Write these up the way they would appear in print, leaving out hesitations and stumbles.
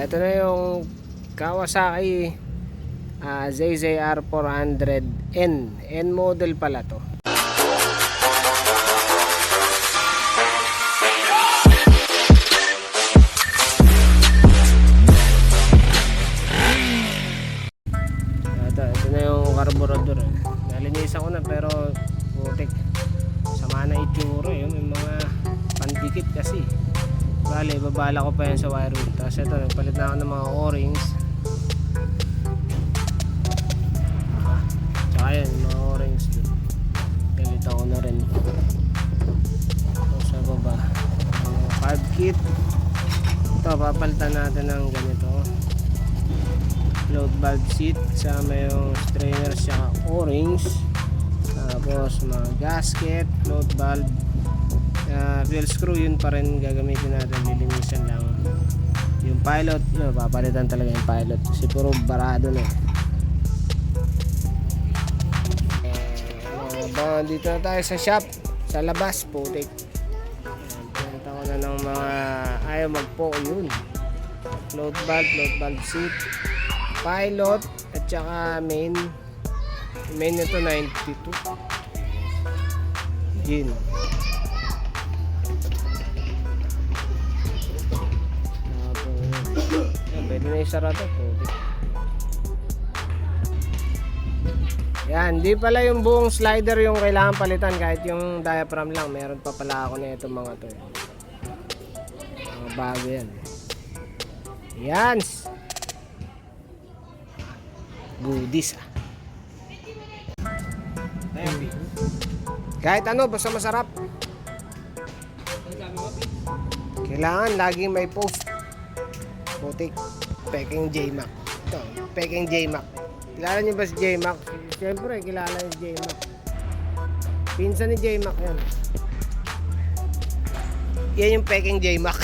Ito na yung Kawasaki ZZR 400N. N model pala to. Ito na yung carburetor. Nalinisan ko na pero putik. Sama na itsura yun. May mga pandikit kasi. Bale, babala ko pa yan sa wire wheel. Tapos ito, nagpalit na ako ng mga o-rings. Tsaka yan, mga o-rings dun. Galit ako na rin. Tapos sa baba, carb kit. Ito, papalitan natin ng ganito. Float valve seat. Sama yung strainers tsaka o-rings. Tapos mga gasket, float valve. Fuel screw, yun pa rin gagamitin natin, lilinisan lang. Yung pilot, yun, papalitan talaga yung pilot kasi puro barado na. Dito na tayo sa shop, sa labas, putik. Pinunta ko na ng mga ayaw magpo, yun. Float valve seat, pilot, at saka main nito 92 yun. Pwede na isara to. Yan, di pala yung buong slider yung kailangan palitan, kahit yung diaphragm lang. Meron pa pala ako na itong mga to. Mga bago yan. Yan. Goodies Kahit ano, basta masarap. Kailangan laging may post. Putik. Peking J-Mac. Ito, Peking J-Mac. Kilala niyo ba si J-Mac? Siyempre, kilala ni J-Mac. Pinsan ni J-Mac yan. Yan yung Peking J-Mac.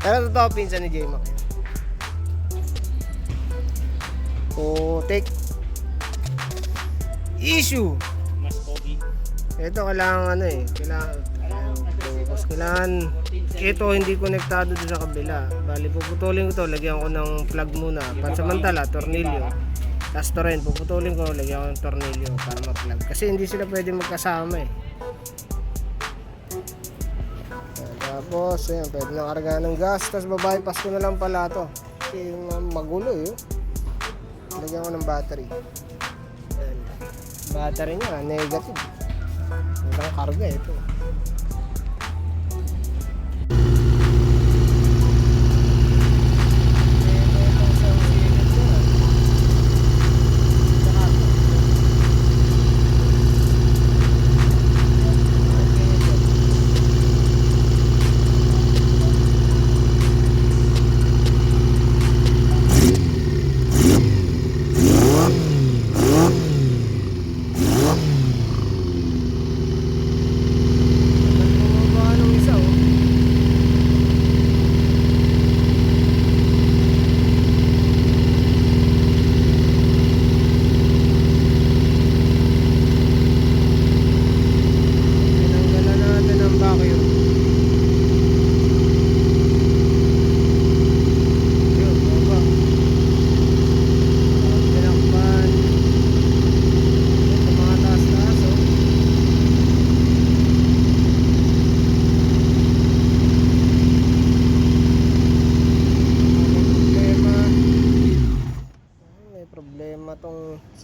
Pero totoo, pinsan ni J-Mac yan. Putik. Issue. Mas pogi. Ito kailangan ano eh. Kailangan ito hindi konektado doon sa kabila. Bali puputulin ko to, lagyan ko ng plug muna. Pansamantala, tornilyo. Tapos to rin, puputulin ko, lagyan ko ng tornilyo para ma-plug. Kasi hindi sila pwede magkasama eh. Tapos, ayan, pwede na karga ng gas. Tapos babypass ko na lang pala to. Kasi magulo eh. Lagyan ko ng battery. Ayan. Battery niya, negative. Walang karga ito.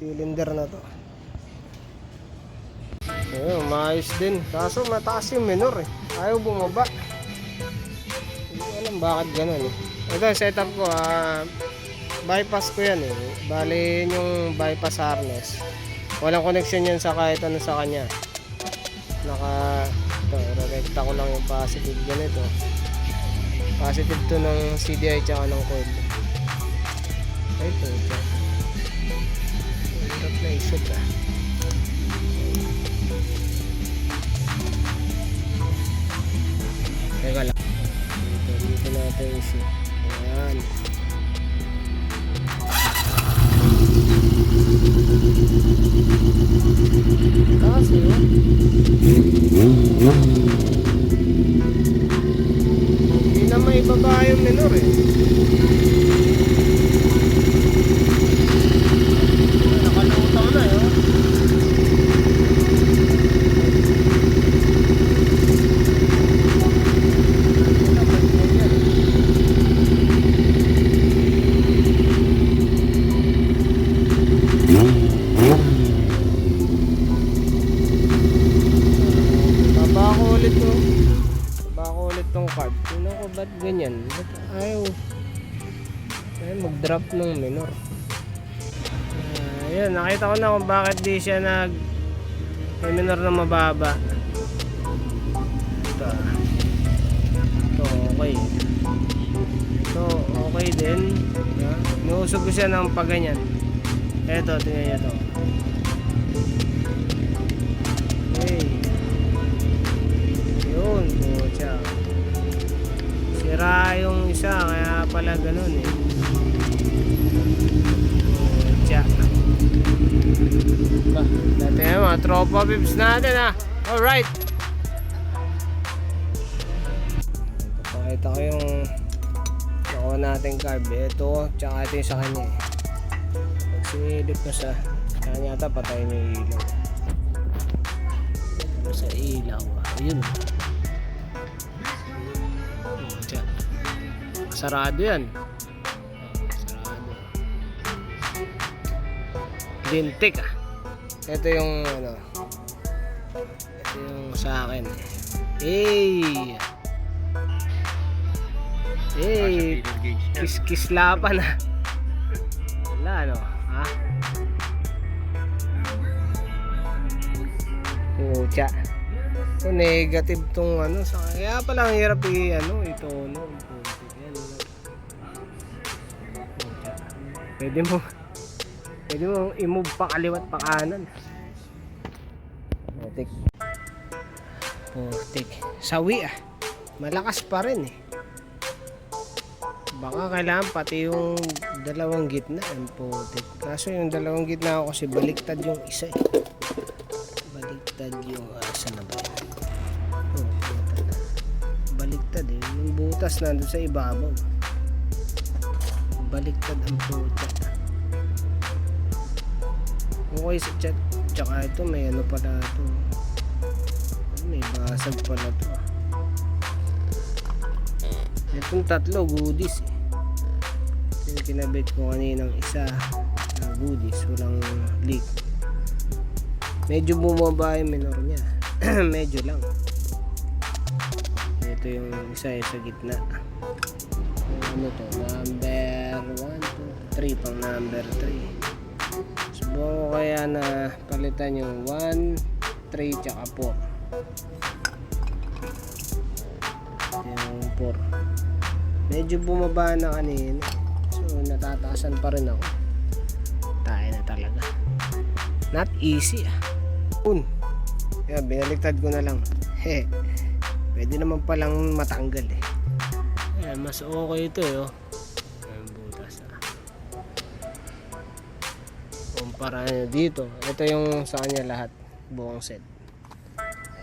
Cylinder na to. Ayun, maayos din. Kaso mataas yung minor eh. Ayaw bumaba. Hindi ko alam bakit ganun eh. Ito setup ko, bypass ko yan eh. Bali yung bypass harness. Walang connection yan sa kahit ano sa kanya. Rekta ko lang yung positive ganito. Positive to ng CDI tsaka ng coil. Ito. Naisip Teka lang. Dito natin isip. Ayan. Kasi hindi naman bumaba yung minor eh. Nakalutang na eh. Baba ko ulit to. Baba ko ulit tong card. Tingnan ko ba't ganyan? Ba't ayaw mag-drop ng minor? Ayun, nakita ko na kung bakit di siya may minor na mababa. Ito okay. Ito okay din. Inuusog ko siya ng pagganyan. Eto, tingnan nyo to. Okay. Yun, kutya. Sira yung isa, kaya pala ganun eh. Kutya. Dati yung mga tropa pips natin ah. Alright. Pakita ko yung nakuha natin carb. Ito, tsaka ito yung sa kanya eh. Pag sinilip ko sa kanya ata, patayin yung ilaw. Sa ilaw. Ayun. Kutya. Sarado yan. Sarado. Lintik ah. Ito yung ano. Ito yung sa akin. Hey. Hey. Kislapan ah. Wala ano. Ha? Pucha. So negative tong ano sa kaya pala ang hirap ito no. Pwede mo i-move pa kaliwat pa kanan. Putik. Sawi ah. Malakas pa rin eh. Baka kailangan pati yung dalawang gitna ang putik. Kaso yung dalawang gitna kasi baliktad yung isa eh. Baliktad yung asa na ba? Baliktad eh. Yung butas nandun sa ibabaw. Baliktad ang putik. Okay sa chat. Tsaka ito may ano pala ito. May basag pala ito. Itong tatlo goodies eh. Yung kinabit ko kaninang isa na goodies. Walang leak. Medyo bumaba yung minor niya. Medyo lang. Ito yung isa sa gitna. Ano to? Number 1, 2, 3 pang number 3. Subukan ko kaya na palitan yung 1, 3 tsaka 4. Yung 4. Medyo bumaba na kanina. So natataasan pa rin ako. Tayo na talaga. Not easy ah. Kaya binaliktad ko na lang. Pwede naman palang matanggal eh. Mas okay ito eh. Ang butas ah. Kumpara nyo dito. Ito yung sa kanya lahat. Buong set.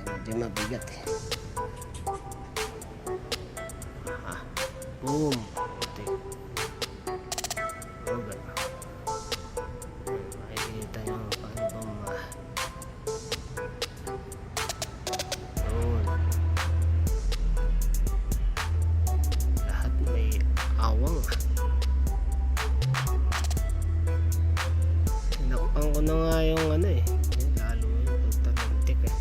Medyo mabigat eh. Boom. Makikita nyo paano ba lahat may awang. Nakpan ko na nga yung ano eh. Lalo yung pagtalintik eh.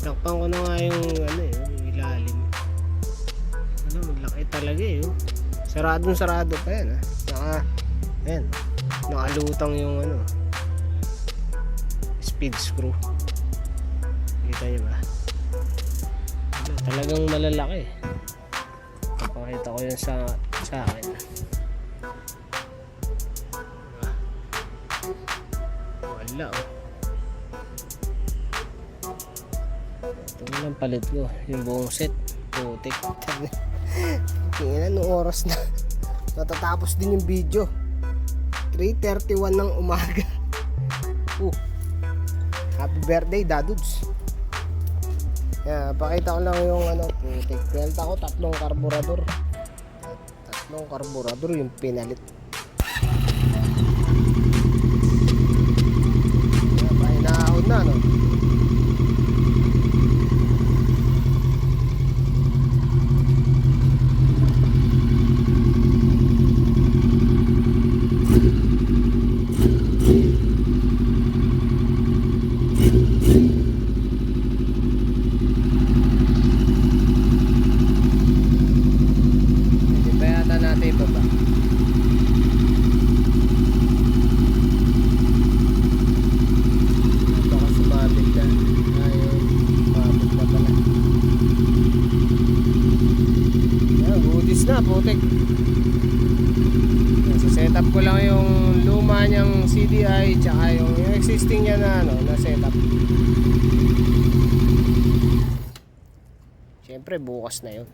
Nakpan ko na nga yung ano eh. Yung ilalim. Ano, maglaki talaga eh. Sarado pa yan ah. Ayan. Nakalutang yung ano. Speed screw. Kita nyo ba? Talagang malalaki. Pakita ko yun sa akin. Wala oh. Ito lang palit ko. Yung buong set. Putik. Tingnan nung oras na. Natatapos din yung video. 3:31 ng umaga. Happy birthday, Dadudes. Pakita ko lang yung ano, putik. Kwenta ko 3 karburador. tatlong karburador yung pinalit. Pahinahon na, no? Na putik. So setup ko lang yung luma niyang CDI tsaka yung existing niya na ano, na setup. Siyempre bukas na yun.